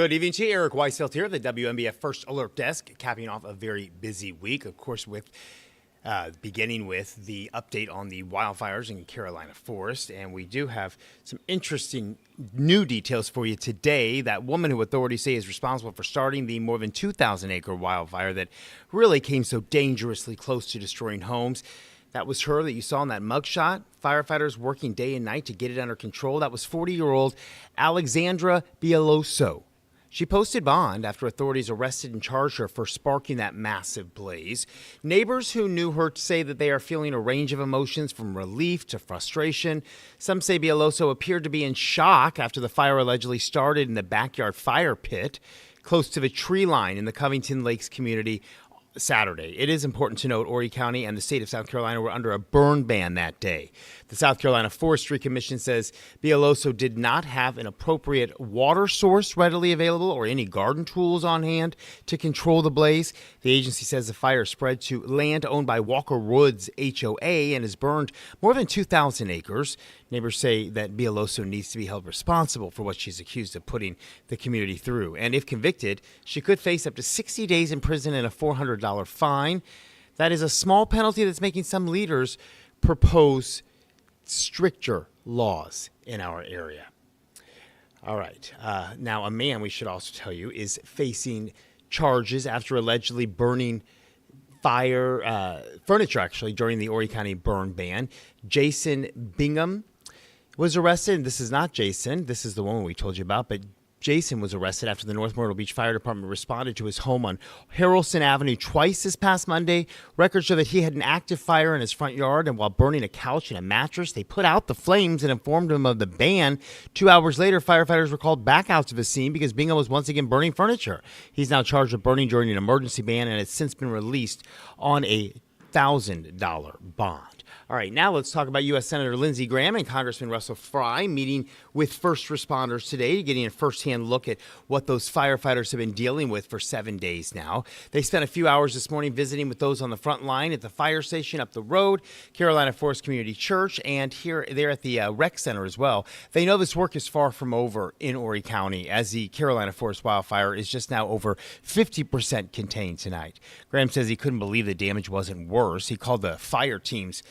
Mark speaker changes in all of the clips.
Speaker 1: Good evening to you. Eric Weisfeld here, the WNBF First Alert Desk, capping off a very busy week, of course, with beginning with the update on the wildfires in Carolina Forest. And we do have some interesting new details for you today. That woman who authorities say is responsible for starting the more than 2,000-acre wildfire that really came so dangerously close to destroying homes. That was her that you saw in that mugshot. Firefighters working day and night to get it under control. That was 40-year-old Alexandra Bialoso. She posted bond after authorities arrested and charged her for sparking that massive blaze. Neighbors who knew her say that they are feeling a range of emotions from relief to frustration. Some say Bialoso appeared to be in shock after the fire allegedly started in the backyard fire pit close to the tree line in the Covington Lakes community Saturday. It is important to note Horry County and the state of South Carolina were under a burn ban that day. The South Carolina Forestry Commission says Bialoso did not have an appropriate water source readily available or any garden tools on hand to control the blaze. The agency says the fire spread to land owned by Walker Woods HOA and has burned more than 2,000 acres. Neighbors say that Bialoso needs to be held responsible for what she's accused of putting the community through. And if convicted, she could face up to 60 days in prison and a $400 fine. That is a small penalty that's making some leaders propose stricter laws in our area. All right. Now, a man, we should also tell you, is facing charges after allegedly burning furniture, actually, during the Horry County burn ban. Jason Bingham was arrested. This is not Jason. This is the one we told you about, but Jason was arrested after the North Myrtle Beach Fire Department responded to his home on Harrelson Avenue twice this past Monday. Records show that he had an active fire in his front yard, and while burning a couch and a mattress, they put out the flames and informed him of the ban. 2 hours later, firefighters were called back out to the scene because Bingham was once again burning furniture. He's now charged with burning during an emergency ban and has since been released on a $1,000 bond. All right, now let's talk about U.S. Senator Lindsey Graham and Congressman Russell Fry meeting with first responders today, getting a firsthand look at what those firefighters have been dealing with for 7 days now. They spent a few hours this morning visiting with those on the front line at the fire station up the road, Carolina Forest Community Church, and there at the rec center as well. They know this work is far from over in Horry County, as the Carolina Forest wildfire is just now over 50% contained tonight. Graham says he couldn't believe the damage wasn't worse. He called the fire teams,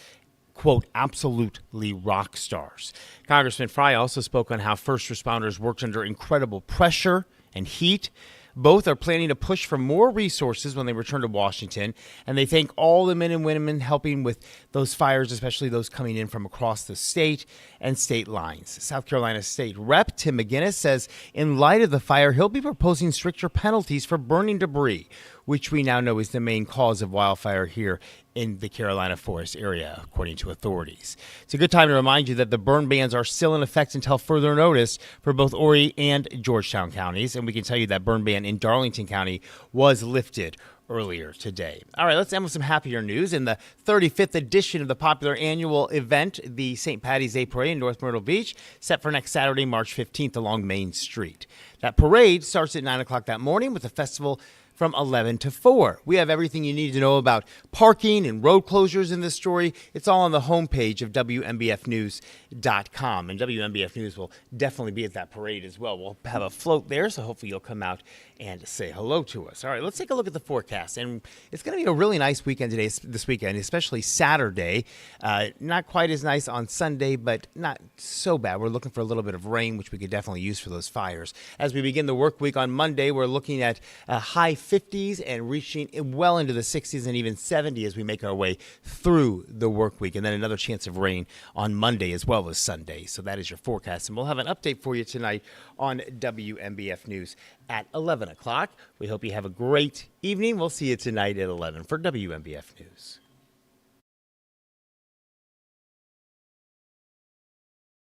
Speaker 1: quote, absolutely rock stars. Congressman Fry also spoke on how first responders worked under incredible pressure and heat. Both are planning to push for more resources when they return to Washington, and they thank all the men and women helping with those fires, especially those coming in from across the state and state lines. South Carolina State Rep Tim McGinnis says in light of the fire, he'll be proposing stricter penalties for burning debris, which we now know is the main cause of wildfire here in the Carolina Forest area, according to authorities. It's a good time to remind you that the burn bans are still in effect until further notice for both Horry and Georgetown counties, and we can tell you that burn ban in Darlington County was lifted earlier today. All right, let's end with some happier news. In the 35th edition of the popular annual event, the St. Paddy's Day Parade in North Myrtle Beach, set for next Saturday, March 15th along Main Street. That parade starts at 9 o'clock that morning with the festival from 11 to 4. We have everything you need to know about parking and road closures in this story. It's all on the homepage of WNBFnews.com. And WNBF News will definitely be at that parade as well. We'll have a float there, so hopefully you'll come out and say hello to us. All right, let's take a look at the forecast. And it's going to be a really nice weekend this weekend, especially Saturday. Not quite as nice on Sunday, but not so bad. We're looking for a little bit of rain, which we could definitely use for those fires. As we begin the work week on Monday, we're looking at high 50s and reaching well into the 60s and even 70 as we make our way through the work week. And then another chance of rain on Monday as well as Sunday. So that is your forecast. And we'll have an update for you tonight on WNBF News at 11 o'clock. We hope you have a great evening. We'll see you tonight at 11 for WNBF News.